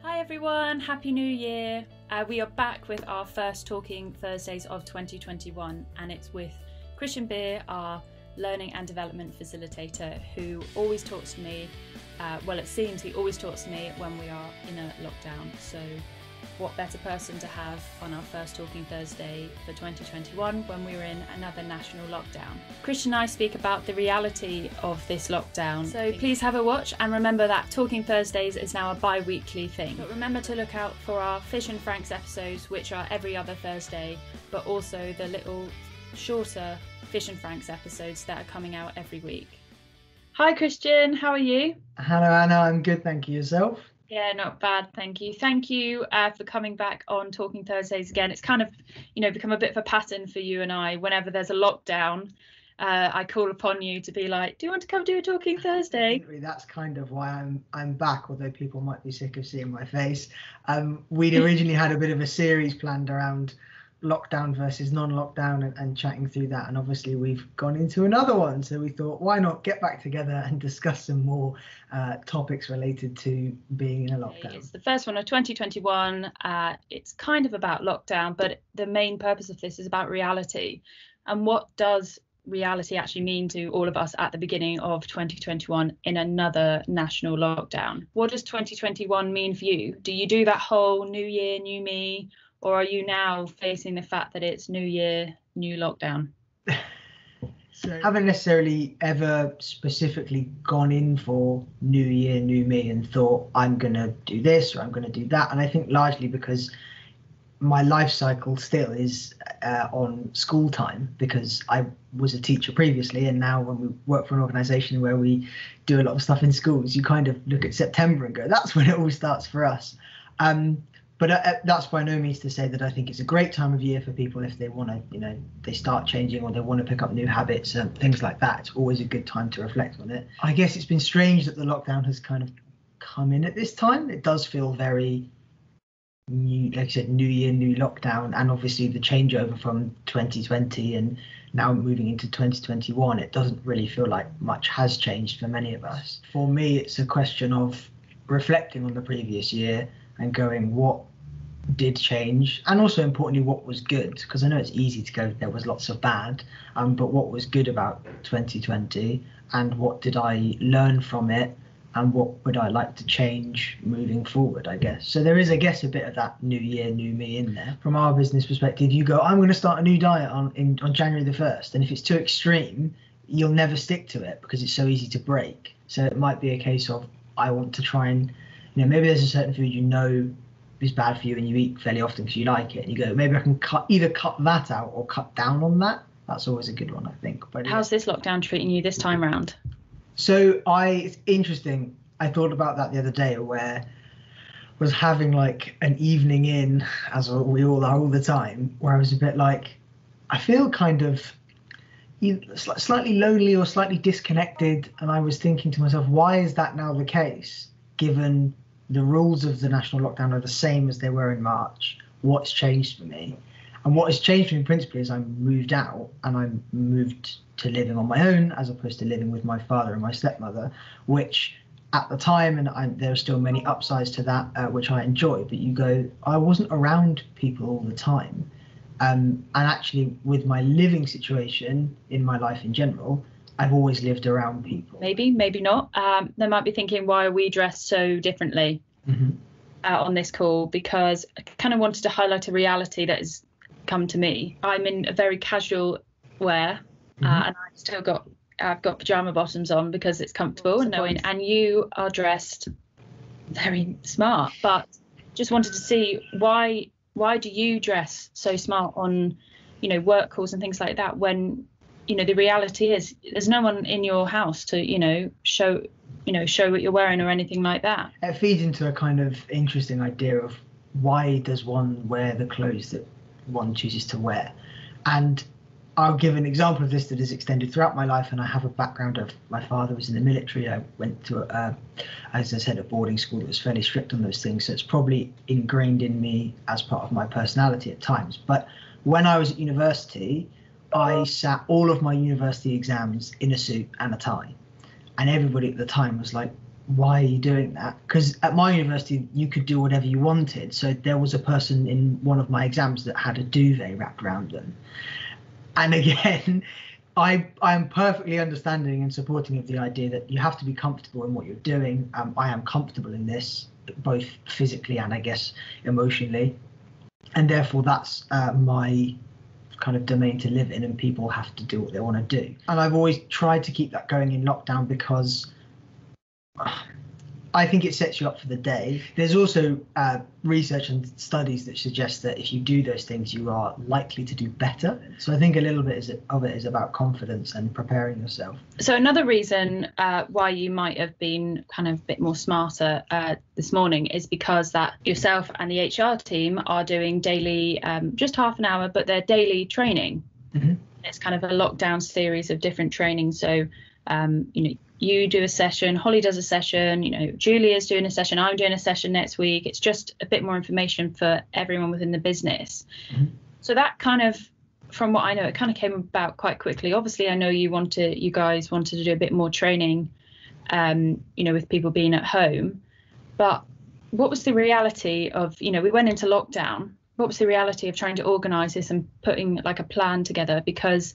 Hi everyone, Happy New Year. We are back with our first Talking Thursdays of 2021, and it's with Christian Beer, our learning and development facilitator, who always talks to me, it seems he always talks to me when we are in a lockdown. So what better person to have on our first Talking Thursday for 2021 when we were in another national lockdown. Christian and I speak about the reality of this lockdown, so please have a watch, and remember that Talking Thursdays is now a bi-weekly thing. But remember to look out for our Fish and Franks episodes, which are every other Thursday, but also the little shorter Fish and Franks episodes that are coming out every week. Hi Christian, how are you? Hello Anna, I'm good, thank you. Yourself? Yeah, not bad, thank you. Thank you for coming back on Talking Thursdays again. It's kind of, become a bit of a pattern for you and I. Whenever there's a lockdown, I call upon you to be like, do you want to come do a Talking Thursday? That's kind of why I'm back, although people might be sick of seeing my face. We'd originally had a bit of a series planned around lockdown versus non-lockdown and chatting through that, and obviously we've gone into another one, so we thought, why not get back together and discuss some more topics related to being in a lockdown. It's the first one of 2021. It's kind of about lockdown, but the main purpose of this is about reality, and what does reality actually mean to all of us at the beginning of 2021 in another national lockdown. What does 2021 mean for you? Do you do that whole new year, new me? Or are you now facing the fact that it's new year, new lockdown? So I haven't necessarily ever specifically gone in for new year, new me and thought I'm going to do this or I'm going to do that. And I think largely because my life cycle still is on school time, because I was a teacher previously, and now when we work for an organisation where we do a lot of stuff in schools, you kind of look at September and go, that's when it all starts for us. But that's by no means to say that I think it's a great time of year for people if they want to, they start changing or they want to pick up new habits and things like that. It's always a good time to reflect on it. I guess it's been strange that the lockdown has kind of come in at this time. It does feel very new, like I said, new year, new lockdown, and obviously the changeover from 2020 and now moving into 2021, it doesn't really feel like much has changed for many of us. For me, it's a question of reflecting on the previous year and going, what did change, and also importantly, what was good, because I know it's easy to go, there was lots of bad, but what was good about 2020, and what did I learn from it, and what would I like to change moving forward, I guess. So there is, I guess, a bit of that new year, new me in there. From our business perspective, you go, I'm going to start a new diet on January the 1st, and if it's too extreme, you'll never stick to it because it's so easy to break. So it might be a case of, I want to try and, maybe there's a certain food is bad for you and you eat fairly often because you like it, and you go, maybe I can either cut that out or cut down on that. That's always a good one, I think. But how's this lockdown treating you this time round? So it's interesting. I thought about that the other day, where I was having like an evening in, as we all are all the time, where I was a bit like, I feel kind of slightly lonely or slightly disconnected, and I was thinking to myself, why is that now the case, given the rules of the national lockdown are the same as they were in March? What's changed for me? And what has changed for me principally is I moved out, and I moved to living on my own as opposed to living with my father and my stepmother, which at the time, and there are still many upsides to that, which I enjoy, but you go, I wasn't around people all the time. And actually with my living situation in my life in general, I've always lived around people. Maybe not. They might be thinking, why are we dressed so differently on this call? Because I kind of wanted to highlight a reality that has come to me. I'm in a very casual wear, and I've got pajama bottoms on because it's comfortable and you are dressed very smart. But just wanted to see why do you dress so smart on, work calls and things like that, when the reality is there's no one in your house to, show what you're wearing or anything like that. It feeds into a kind of interesting idea of why does one wear the clothes that one chooses to wear. And I'll give an example of this that is extended throughout my life. And I have a background of, my father was in the military. I went to, as I said, a boarding school that was fairly strict on those things. So it's probably ingrained in me as part of my personality at times. But when I was at university, I sat all of my university exams in a suit and a tie, and everybody at the time was like, why are you doing that? Because at my university, you could do whatever you wanted. So there was a person in one of my exams that had a duvet wrapped around them. And again, I am perfectly understanding and supporting of the idea that you have to be comfortable in what you're doing. I am comfortable in this, both physically and I guess emotionally. And therefore that's my kind of domain to live in, and people have to do what they want to do. And I've always tried to keep that going in lockdown because I think it sets you up for the day. There's also research and studies that suggest that if you do those things, you are likely to do better. So I think a little bit of it is about confidence and preparing yourself. So another reason why you might have been kind of a bit more smarter this morning is because that yourself and the HR team are doing daily, just half an hour, but they're daily training. Mm-hmm. It's kind of a lockdown series of different training. So, you do a session, Holly does a session, Julia's doing a session, I'm doing a session next week. It's just a bit more information for everyone within the business. Mm-hmm. So that kind of, from what I know, it kind of came about quite quickly. Obviously, I know you guys wanted to do a bit more training, with people being at home. But what was the reality of, we went into lockdown. What was the reality of trying to organise this and putting like a plan together? Because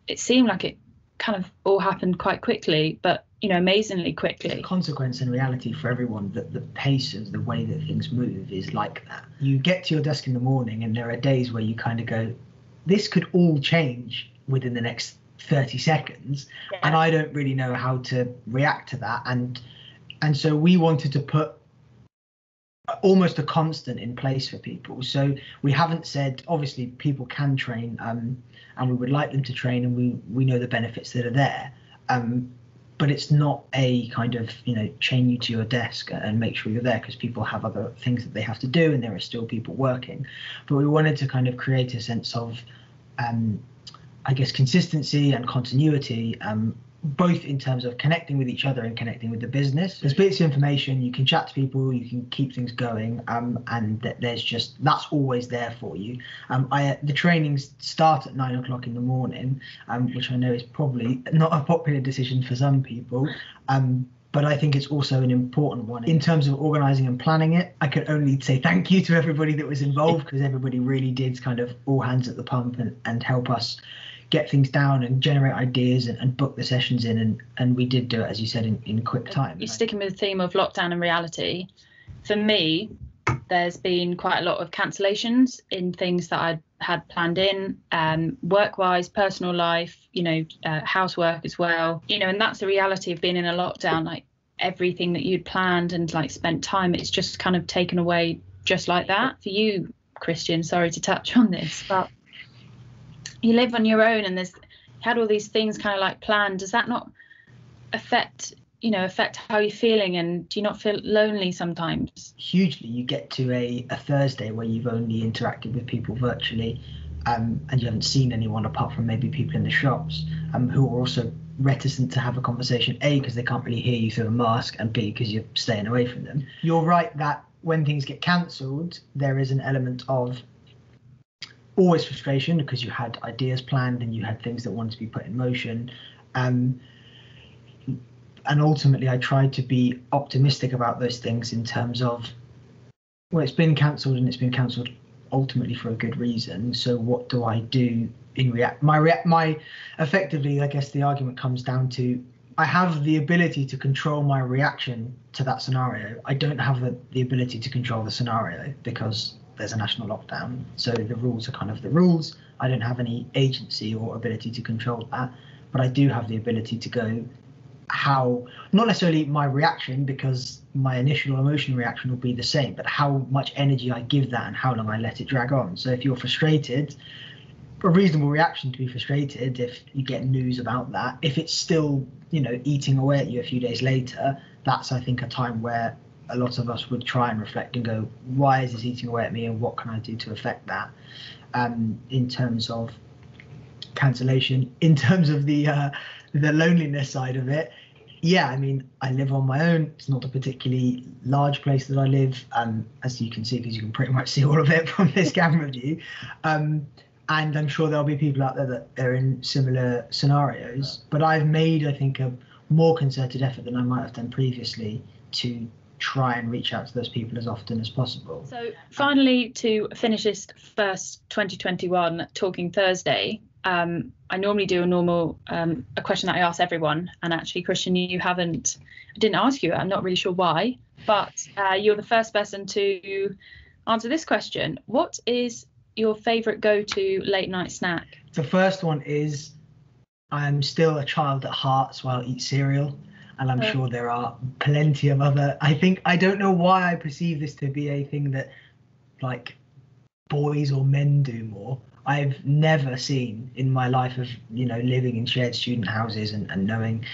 it seemed like it kind of all happened quite quickly, but amazingly quickly. It's a consequence in reality for everyone that the pace of the way that things move is like that. You get to your desk in the morning and there are days where you kind of go, this could all change within the next 30 seconds. Yeah. And I don't really know how to react to that. And so we wanted to put almost a constant in place for people. So we haven't said, obviously people can train, and we would like them to train, and we know the benefits that are there. But it's not a kind of, chain you to your desk and make sure you're there, because people have other things that they have to do and there are still people working. But we wanted to kind of create a sense of, I guess, consistency and continuity, both in terms of connecting with each other and connecting with the business. There's bits of information, you can chat to people, you can keep things going, and that's always there for you. The trainings start at 9 o'clock in the morning, which I know is probably not a popular decision for some people, but I think it's also an important one. In terms of organising and planning it, I can only say thank you to everybody that was involved, because everybody really did kind of all hands at the pump and help us get things down and generate ideas and book the sessions in, and we did do it, as you said, in quick time. You're sticking with the theme of lockdown and reality. For me, there's been quite a lot of cancellations in things that I had planned in, work-wise, personal life, housework as well, and that's the reality of being in a lockdown. Like everything that you'd planned and like spent time, it's just kind of taken away just like that. For you, Christian, sorry to touch on this, but you live on your own and you had all these things kind of like planned. Does that not affect how you're feeling, and do you not feel lonely sometimes? Hugely. You get to a Thursday where you've only interacted with people virtually, and you haven't seen anyone apart from maybe people in the shops, who are also reticent to have a conversation, A, because they can't really hear you through a mask, and B, because you're staying away from them. You're right that when things get cancelled, there is an element of always frustration, because you had ideas planned and you had things that wanted to be put in motion, and ultimately I tried to be optimistic about those things in terms of, well, it's been cancelled and it's been cancelled ultimately for a good reason, so what do I do in my effectively, I guess the argument comes down to, I have the ability to control my reaction to that scenario. I don't have the ability to control the scenario because there's a national lockdown, so the rules are kind of the rules. I don't have any agency or ability to control that, but I do have the ability to go not necessarily my reaction, because my initial emotional reaction will be the same, but how much energy I give that and how long I let it drag on. So if you're frustrated, a reasonable reaction to be frustrated if you get news about that. If it's still, eating away at you a few days later, that's, I think, a time where a lot of us would try and reflect and go, why is this eating away at me, and what can I do to affect that? In terms of cancellation, in terms of the loneliness side of it, yeah, I mean, I live on my own. It's not a particularly large place that I live, as you can see, because you can pretty much see all of it from this camera view. And I'm sure there'll be people out there that are in similar scenarios. But I've made, I think, more concerted effort than I might have done previously to try and reach out to those people as often as possible. So finally, to finish this first 2021 Talking Thursday, I normally do a question that I ask everyone, and actually, Christian, I didn't ask you. I'm not really sure why, but you're the first person to answer this question. What is your favourite go-to late night snack? The first one is, I'm still a child at heart, so I'll eat cereal. And I'm sure there are plenty of other, I don't know why I perceive this to be a thing that like boys or men do more. I've never seen in my life of, living in shared student houses and knowing,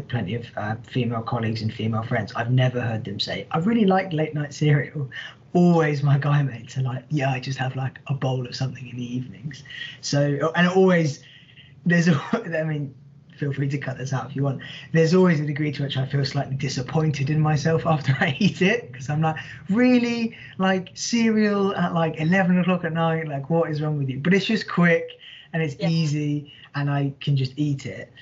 plenty of female colleagues and female friends. I've never heard them say, I really like late night cereal. Always my guy mates are like, yeah, I just have like a bowl of something in the evenings. So, and always feel free to cut this out if you want. There's always a degree to which I feel slightly disappointed in myself after I eat it, because I'm like, really, like cereal at like 11 o'clock at night, like what is wrong with you? But it's just quick and it's easy and I can just eat it.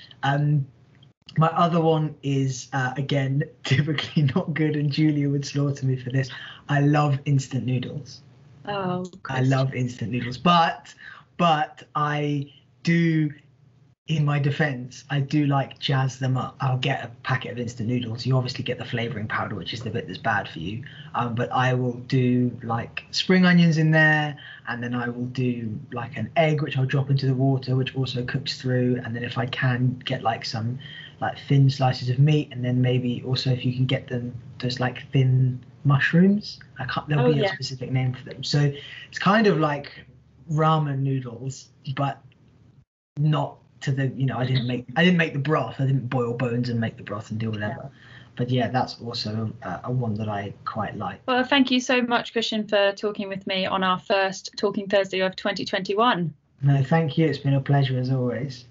My other one is, again, typically not good, and Julia would slaughter me for this. I love instant noodles. Oh, I love instant noodles, but I do, in my defense, I do like jazz them up. I'll get a packet of instant noodles. You obviously get the flavoring powder, which is the bit that's bad for you. But I will do like spring onions in there, and then I will do like an egg, which I'll drop into the water, which also cooks through. And then if I can get like some like thin slices of meat, and then maybe also if you can get them, those like thin mushrooms. There'll be a specific name for them. So it's kind of like ramen noodles, but not to the, I didn't make the broth. I didn't boil bones and make the broth and do whatever. But yeah, that's also a one that I quite like. Well, thank you so much, Christian, for talking with me on our first Talking Thursday of 2021. No, thank you. It's been a pleasure as always.